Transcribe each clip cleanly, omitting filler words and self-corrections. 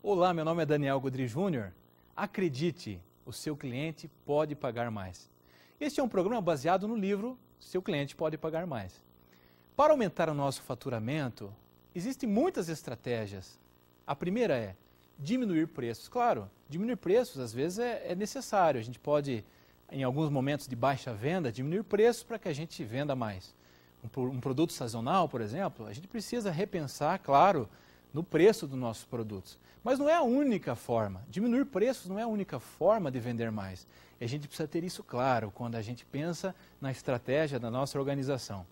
Olá, meu nome é Daniel Godry Júnior. Acredite, o seu cliente pode pagar mais. Este é um programa baseado no livro Seu Cliente Pode Pagar Mais. Para aumentar o nosso faturamento, existem muitas estratégias. A primeira é diminuir preços. Claro, diminuir preços às vezes é necessário. A gente pode, em alguns momentos de baixa venda, diminuir preços para que a gente venda mais. Um produto sazonal, por exemplo, a gente precisa repensar, claro, no preço dos nossos produtos. Mas não é a única forma. Diminuir preços não é a única forma de vender mais. E a gente precisa ter isso claro quando a gente pensa na estratégia da nossa organização.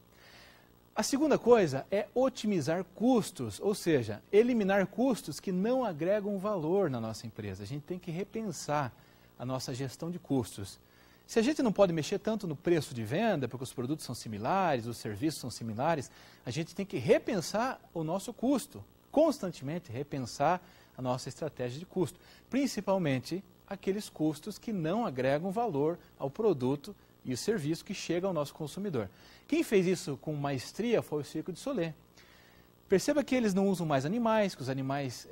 A segunda coisa é otimizar custos, ou seja, eliminar custos que não agregam valor na nossa empresa. A gente tem que repensar a nossa gestão de custos. Se a gente não pode mexer tanto no preço de venda, porque os produtos são similares, os serviços são similares, a gente tem que repensar o nosso custo, constantemente repensar a nossa estratégia de custo, principalmente aqueles custos que não agregam valor ao produto e o serviço que chega ao nosso consumidor. Quem fez isso com maestria foi o Cirque du Soleil. Perceba que eles não usam mais animais, que os animais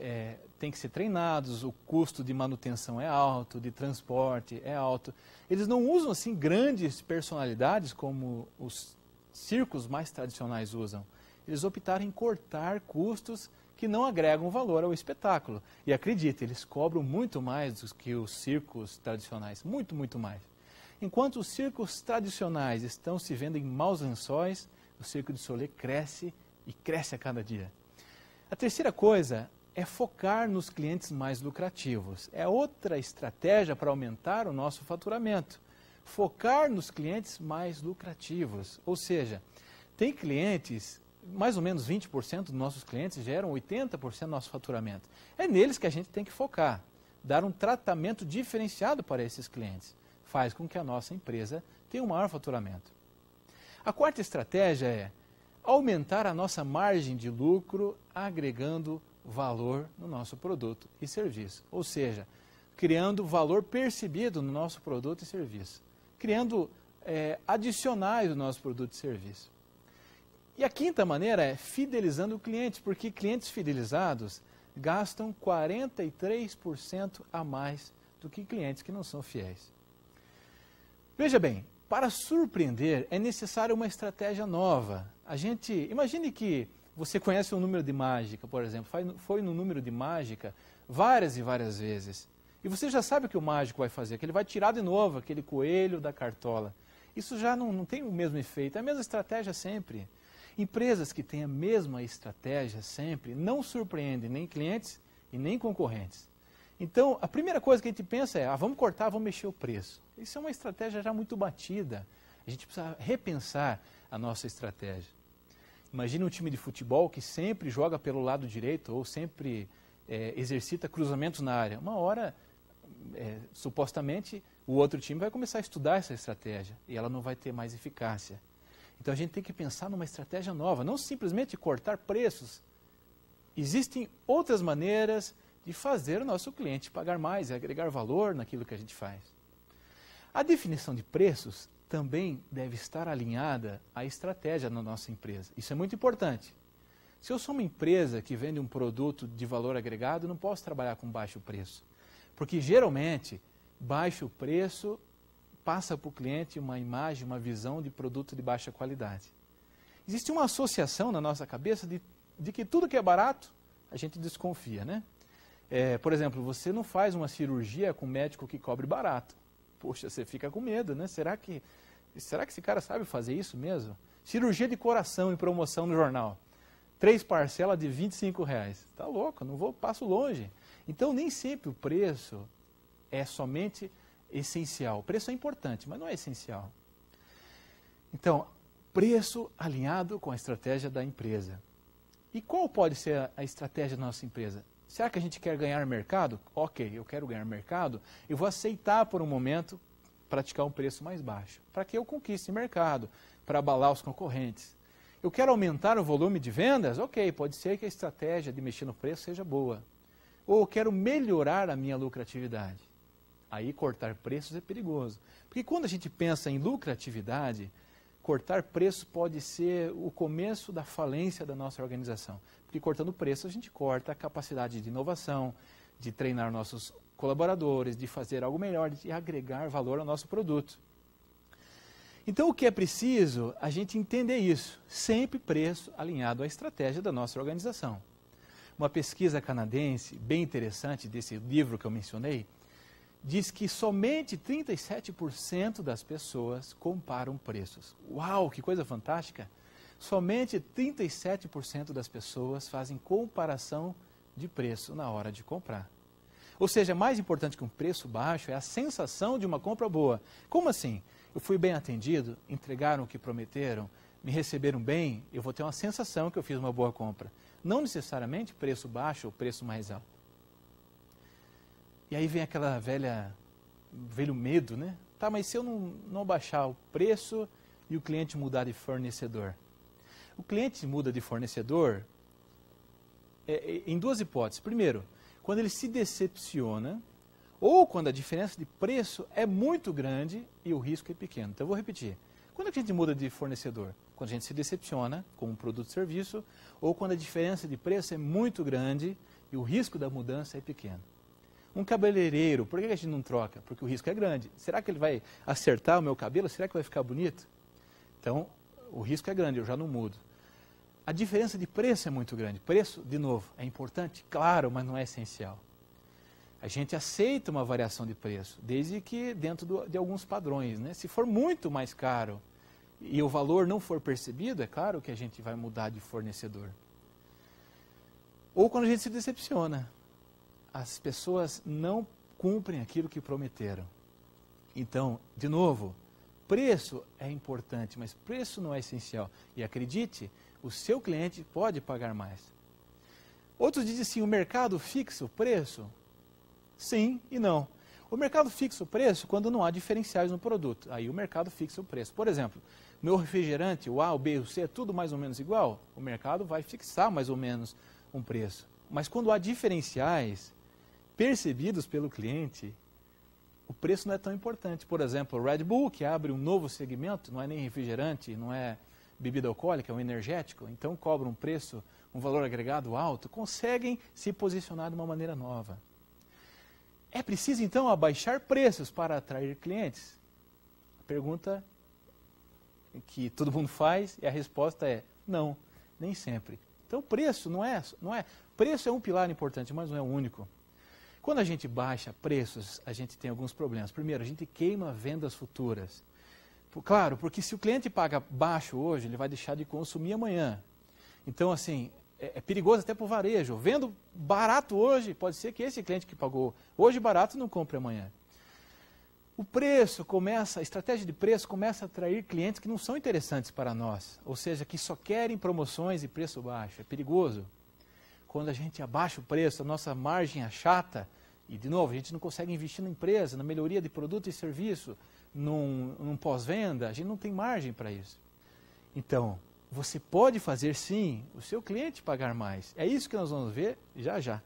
têm que ser treinados, o custo de manutenção é alto, de transporte é alto. Eles não usam assim grandes personalidades como os circos mais tradicionais usam. Eles optaram em cortar custos que não agregam valor ao espetáculo. E acredite, eles cobram muito mais do que os circos tradicionais, muito, muito mais. Enquanto os circos tradicionais estão se vendo em maus lençóis, o Cirque du Soleil cresce e cresce a cada dia. A terceira coisa é focar nos clientes mais lucrativos. É outra estratégia para aumentar o nosso faturamento. Focar nos clientes mais lucrativos. Ou seja, tem clientes, mais ou menos 20% dos nossos clientes geram 80% do nosso faturamento. É neles que a gente tem que focar. Dar um tratamento diferenciado para esses clientes. Faz com que a nossa empresa tenha um maior faturamento. A quarta estratégia é aumentar a nossa margem de lucro agregando valor no nosso produto e serviço. Ou seja, criando valor percebido no nosso produto e serviço. Criando adicionais no nosso produto e serviço. E a quinta maneira é fidelizando o cliente, porque clientes fidelizados gastam 43% a mais do que clientes que não são fiéis. Veja bem, para surpreender é necessária uma estratégia nova. Imagine que você conhece um número de mágica, por exemplo, foi no número de mágica várias e várias vezes. E você já sabe o que o mágico vai fazer, que ele vai tirar de novo aquele coelho da cartola. Isso já não tem o mesmo efeito, é a mesma estratégia sempre. Empresas que têm a mesma estratégia sempre não surpreendem nem clientes e nem concorrentes. Então, a primeira coisa que a gente pensa é, vamos cortar, vamos mexer o preço. Isso é uma estratégia já muito batida. A gente precisa repensar a nossa estratégia. Imagine um time de futebol que sempre joga pelo lado direito ou sempre exercita cruzamentos na área. Uma hora, supostamente, o outro time vai começar a estudar essa estratégia e ela não vai ter mais eficácia. Então, a gente tem que pensar numa estratégia nova, não simplesmente cortar preços. Existem outras maneiras de fazer o nosso cliente pagar mais e agregar valor naquilo que a gente faz. A definição de preços também deve estar alinhada à estratégia na nossa empresa. Isso é muito importante. Se eu sou uma empresa que vende um produto de valor agregado, eu não posso trabalhar com baixo preço. Porque geralmente, baixo preço passa para o cliente uma imagem, uma visão de produto de baixa qualidade. Existe uma associação na nossa cabeça de que tudo que é barato, a gente desconfia, né? Por exemplo, você não faz uma cirurgia com um médico que cobre barato. Poxa, você fica com medo, né? Será que esse cara sabe fazer isso mesmo? Cirurgia de coração em promoção no jornal. 3 parcelas de R$25. Tá louco, passo longe. Então, nem sempre o preço é somente essencial. O preço é importante, mas não é essencial. Então, preço alinhado com a estratégia da empresa. E qual pode ser a estratégia da nossa empresa? Será que a gente quer ganhar mercado? Ok, eu quero ganhar mercado, eu vou aceitar por um momento praticar um preço mais baixo, para que eu conquiste mercado, para abalar os concorrentes. Eu quero aumentar o volume de vendas? Ok, pode ser que a estratégia de mexer no preço seja boa. Ou eu quero melhorar a minha lucratividade. Aí cortar preços é perigoso. Porque quando a gente pensa em lucratividade, cortar preço pode ser o começo da falência da nossa organização. Porque cortando preço a gente corta a capacidade de inovação, de treinar nossos colaboradores, de fazer algo melhor, de agregar valor ao nosso produto. Então, o que é preciso? A gente entender isso. Sempre preço alinhado à estratégia da nossa organização. Uma pesquisa canadense, bem interessante, desse livro que eu mencionei, diz que somente 37% das pessoas comparam preços. Uau, que coisa fantástica! Somente 37% das pessoas fazem comparação de preço na hora de comprar. Ou seja, mais importante que um preço baixo é a sensação de uma compra boa. Como assim? Eu fui bem atendido, entregaram o que prometeram, me receberam bem, eu vou ter uma sensação que eu fiz uma boa compra. Não necessariamente preço baixo ou preço mais alto. E aí vem aquela velho medo, né? Tá, mas se eu não baixar o preço e o cliente mudar de fornecedor? O cliente muda de fornecedor em duas hipóteses. Primeiro, quando ele se decepciona ou quando a diferença de preço é muito grande e o risco é pequeno. Então eu vou repetir. Quando a gente muda de fornecedor? Quando a gente se decepciona com um produto ou serviço ou quando a diferença de preço é muito grande e o risco da mudança é pequeno. Um cabeleireiro, por que a gente não troca? Porque o risco é grande. Será que ele vai acertar o meu cabelo? Será que vai ficar bonito? Então, o risco é grande, eu já não mudo. A diferença de preço é muito grande. Preço, de novo, é importante? Claro, mas não é essencial. A gente aceita uma variação de preço, desde que dentro de alguns padrões, né? Se for muito mais caro e o valor não for percebido, é claro que a gente vai mudar de fornecedor. Ou quando a gente se decepciona. As pessoas não cumprem aquilo que prometeram. Então, de novo, preço é importante, mas preço não é essencial. E acredite, o seu cliente pode pagar mais. Outros dizem assim, o mercado fixa o preço? Sim e não. O mercado fixa o preço quando não há diferenciais no produto. Aí o mercado fixa o preço. Por exemplo, meu refrigerante, o A, o B, o C, é tudo mais ou menos igual? O mercado vai fixar mais ou menos um preço. Mas quando há diferenciais percebidos pelo cliente, o preço não é tão importante. Por exemplo, o Red Bull, que abre um novo segmento, não é nem refrigerante, não é bebida alcoólica, é um energético, então cobra um preço, um valor agregado alto, conseguem se posicionar de uma maneira nova. É preciso, então, abaixar preços para atrair clientes? A pergunta que todo mundo faz e a resposta é não, nem sempre. Então, preço não é. Preço é um pilar importante, mas não é o único. Quando a gente baixa preços, a gente tem alguns problemas. Primeiro, a gente queima vendas futuras. Claro, porque se o cliente paga baixo hoje, ele vai deixar de consumir amanhã. Então, assim, é perigoso até para o varejo. Vendo barato hoje, pode ser que esse cliente que pagou hoje barato não compre amanhã. O preço começa, a estratégia de preço começa a atrair clientes que não são interessantes para nós. Ou seja, que só querem promoções e preço baixo. É perigoso. Quando a gente abaixa o preço, a nossa margem achata, e de novo, a gente não consegue investir na empresa, na melhoria de produto e serviço, num pós-venda, a gente não tem margem para isso. Então, você pode fazer sim o seu cliente pagar mais. É isso que nós vamos ver já já.